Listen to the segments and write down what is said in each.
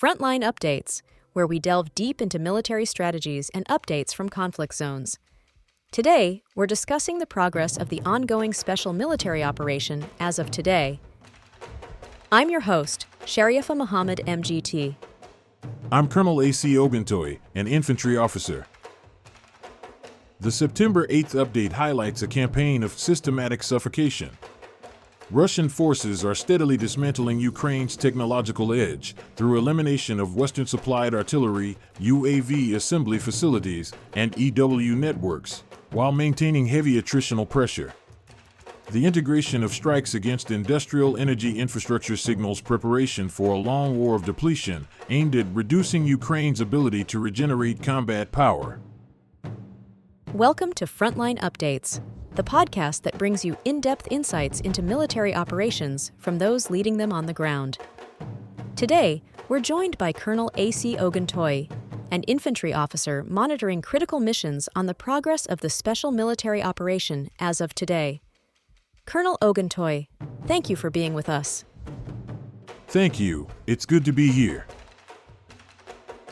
Frontline Updates, where we delve deep into military strategies and updates from conflict zones. Today, we're discussing the progress of the ongoing special military operation as of today. I'm your host, Sharifa Mohammed MGT. I'm Colonel A.C. Oguntoye, an infantry officer. The September 8th update highlights a campaign of systematic suffocation. Russian forces are steadily dismantling Ukraine's technological edge through elimination of Western-supplied artillery, UAV assembly facilities, and EW networks, while maintaining heavy attritional pressure. The integration of strikes against industrial energy infrastructure signals preparation for a long war of depletion aimed at reducing Ukraine's ability to regenerate combat power. Welcome to Frontline Updates, the podcast that brings you in-depth insights into military operations from those leading them on the ground. Today, we're joined by Colonel A.C. Oguntoye, an infantry officer monitoring critical missions on the progress of the special military operation as of today. Colonel Oguntoye, thank you for being with us. Thank you. It's good to be here.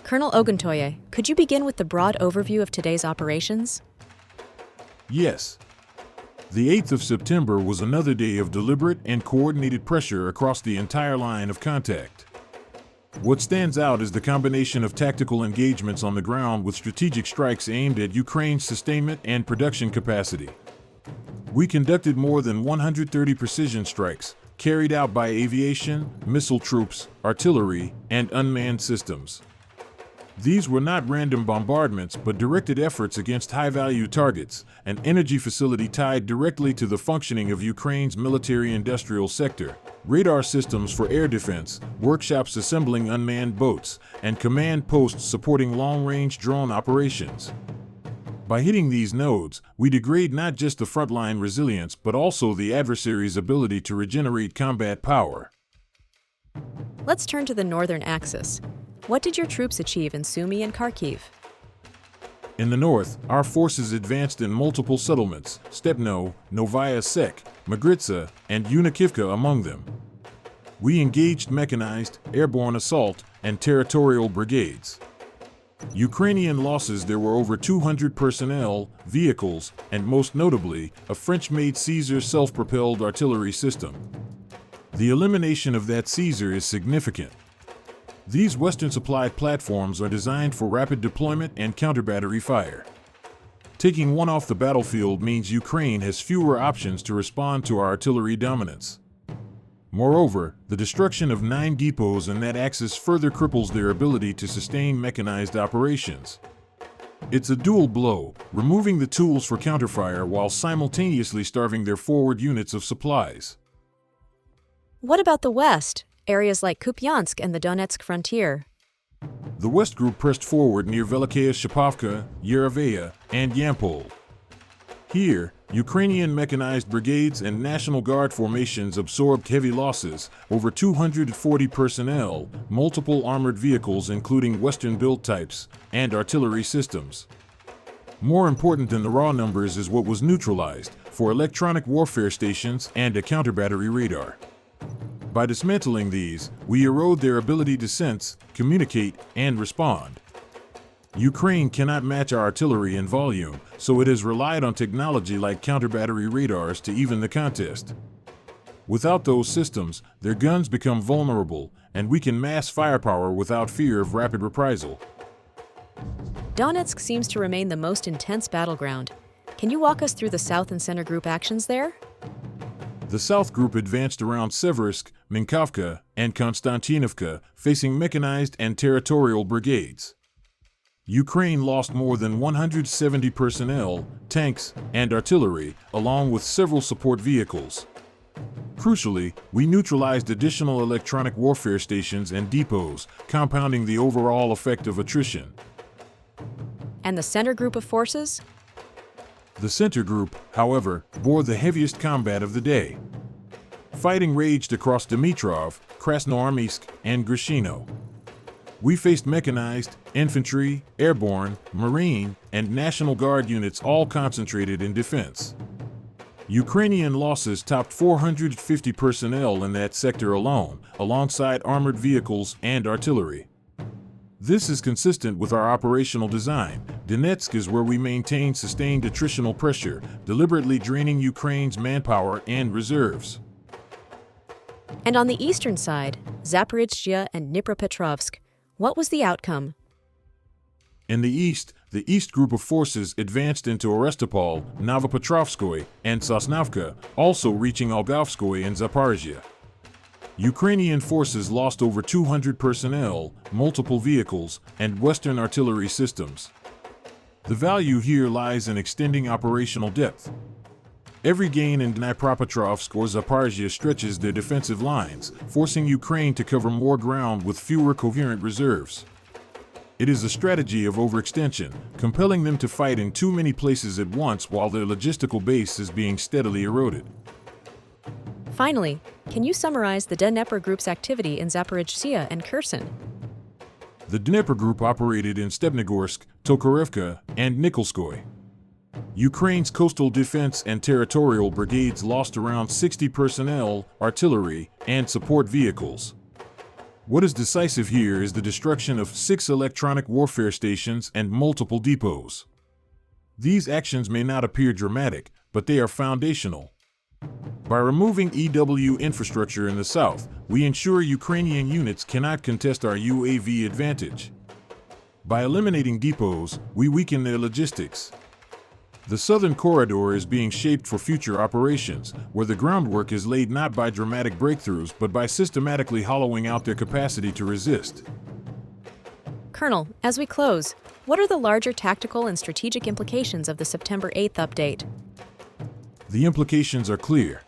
Colonel Oguntoye, could you begin with the broad overview of today's operations? Yes. The 8th of September was another day of deliberate and coordinated pressure across the entire line of contact. What stands out is the combination of tactical engagements on the ground with strategic strikes aimed at Ukraine's sustainment and production capacity. We conducted more than 130 precision strikes, carried out by aviation, missile troops, artillery, and unmanned systems. These were not random bombardments but directed efforts against high-value targets, an energy facility tied directly to the functioning of Ukraine's military-industrial sector, radar systems for air defense, workshops assembling unmanned boats, and command posts supporting long-range drone operations. By hitting these nodes, we degrade not just the frontline resilience but also the adversary's ability to regenerate combat power. Let's turn to the northern axis. What did your troops achieve in Sumy and Kharkiv? In the north, our forces advanced in multiple settlements, Stepno, Novaya Sek, Magritsa, and Yunikivka among them. We engaged mechanized, airborne assault, and territorial brigades. Ukrainian losses: there were over 200 personnel, vehicles, and most notably, a French-made Caesar self-propelled artillery system. The elimination of that Caesar is significant. These Western-supplied platforms are designed for rapid deployment and counter-battery fire. Taking one off the battlefield means Ukraine has fewer options to respond to our artillery dominance. Moreover, the destruction of 9 depots in that axis further cripples their ability to sustain mechanized operations. It's a dual blow, removing the tools for counterfire while simultaneously starving their forward units of supplies. What about the west? Areas like Kupiansk and the Donetsk frontier. The West Group pressed forward near Velikaya Shapovka, Yereveya, and Yampol. Here, Ukrainian mechanized brigades and National Guard formations absorbed heavy losses, over 240 personnel, multiple armored vehicles including Western-built types, and artillery systems. More important than the raw numbers is what was neutralized, for electronic warfare stations and a counter-battery radar. By dismantling these, we erode their ability to sense, communicate, and respond. Ukraine cannot match our artillery in volume, so it has relied on technology like counter-battery radars to even the contest. Without those systems, their guns become vulnerable, and we can mass firepower without fear of rapid reprisal. Donetsk seems to remain the most intense battleground. Can you walk us through the South and Center Group actions there? The South Group advanced around Seversky, Minkovka, and Konstantinovka, facing mechanized and territorial brigades. Ukraine lost more than 170 personnel, tanks, and artillery, along with several support vehicles. Crucially, we neutralized additional electronic warfare stations and depots, compounding the overall effect of attrition. And the Center Group of forces? The Center Group, however, bore the heaviest combat of the day. Fighting raged across Dmitrov, Krasnoarmysk, and Grishino. We faced mechanized, infantry, airborne, marine, and National Guard units all concentrated in defense. Ukrainian losses topped 450 personnel in that sector alone, alongside armored vehicles and artillery. This is consistent with our operational design. Donetsk is where we maintain sustained attritional pressure, deliberately draining Ukraine's manpower and reserves. And on the eastern side, Zaporizhzhia and Dnipropetrovsk, what was the outcome? In the East group of forces advanced into Orestopol, Novopetrovskoye, and Sosnovka, also reaching Oguntoye and Zaporizhzhia. Ukrainian forces lost over 200 personnel, multiple vehicles, and Western artillery systems. The value here lies in extending operational depth. Every gain in Dnipropetrovsk or Zaporizhzhia stretches their defensive lines, forcing Ukraine to cover more ground with fewer coherent reserves. It is a strategy of overextension, compelling them to fight in too many places at once while their logistical base is being steadily eroded. Finally, can you summarize the Dnipro Group's activity in Zaporizhzhia and Kherson? The Dnipro Group operated in Stepnogorsk, Tokarevka, and Nikolskoye. Ukraine's coastal defense and territorial brigades lost around 60 personnel, artillery, and support vehicles. What is decisive here is the destruction of 6 electronic warfare stations and multiple depots. These actions may not appear dramatic, but they are foundational. By removing EW infrastructure in the south, we ensure Ukrainian units cannot contest our UAV advantage. By eliminating depots, we weaken their logistics. The southern corridor is being shaped for future operations, where the groundwork is laid not by dramatic breakthroughs but by systematically hollowing out their capacity to resist. Colonel, as we close, what are the larger tactical and strategic implications of the September 8th update? The implications are clear.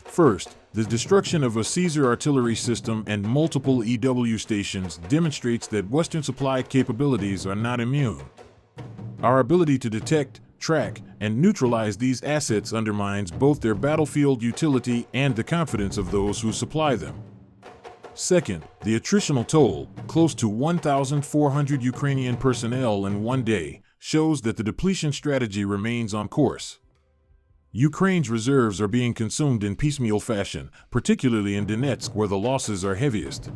First, the destruction of a Caesar artillery system and multiple EW stations demonstrates that Western supply capabilities are not immune. Our ability to detect, track, and neutralize these assets undermines both their battlefield utility and the confidence of those who supply them. Second, the attritional toll, close to 1,400 Ukrainian personnel in one day, shows that the depletion strategy remains on course. Ukraine's reserves are being consumed in piecemeal fashion, particularly in Donetsk where the losses are heaviest.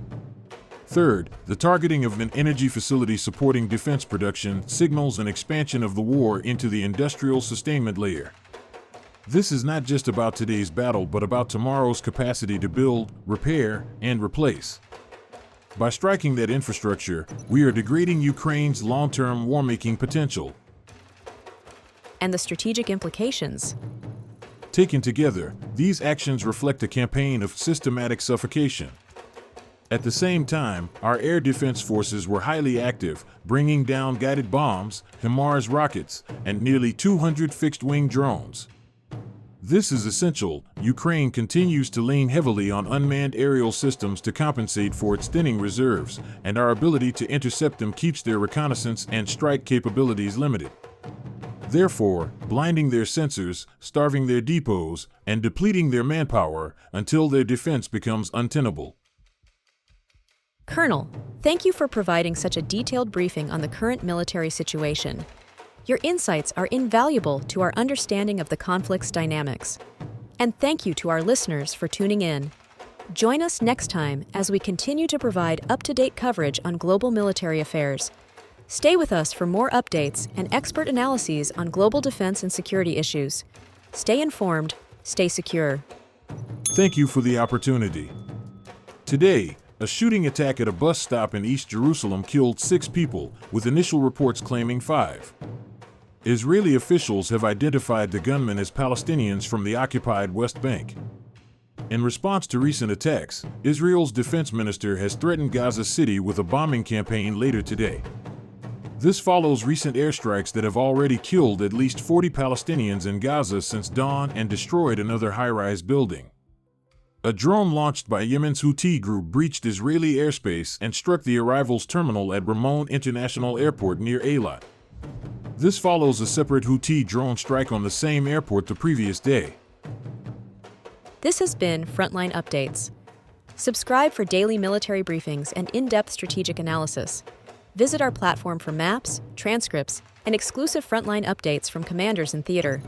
Third, the targeting of an energy facility supporting defense production signals an expansion of the war into the industrial sustainment layer. This is not just about today's battle but about tomorrow's capacity to build, repair, and replace. By striking that infrastructure, we are degrading Ukraine's long-term war-making potential. And the strategic implications? Taken together, these actions reflect a campaign of systematic suffocation. At the same time, our air defense forces were highly active, bringing down guided bombs, HIMARS rockets, and nearly 200 fixed-wing drones. This is essential. Ukraine continues to lean heavily on unmanned aerial systems to compensate for its thinning reserves, and our ability to intercept them keeps their reconnaissance and strike capabilities limited. Therefore, blinding their sensors, starving their depots, and depleting their manpower until their defense becomes untenable. Colonel, thank you for providing such a detailed briefing on the current military situation. Your insights are invaluable to our understanding of the conflict's dynamics. And thank you to our listeners for tuning in. Join us next time as we continue to provide up-to-date coverage on global military affairs. Stay with us for more updates and expert analyses on global defense and security issues. Stay informed, stay secure. Thank you for the opportunity. Today, a shooting attack at a bus stop in East Jerusalem killed 6 people, with initial reports claiming 5. Israeli officials have identified the gunmen as Palestinians from the occupied West Bank. In response to recent attacks, Israel's defense minister has threatened Gaza City with a bombing campaign later today. This follows recent airstrikes that have already killed at least 40 Palestinians in Gaza since dawn and destroyed another high-rise building. A drone launched by Yemen's Houthi group breached Israeli airspace and struck the arrivals terminal at Ramon International Airport near Eilat. This follows a separate Houthi drone strike on the same airport the previous day. This has been Frontline Updates. Subscribe for daily military briefings and in-depth strategic analysis. Visit our platform for maps, transcripts, and exclusive Frontline updates from commanders in theater.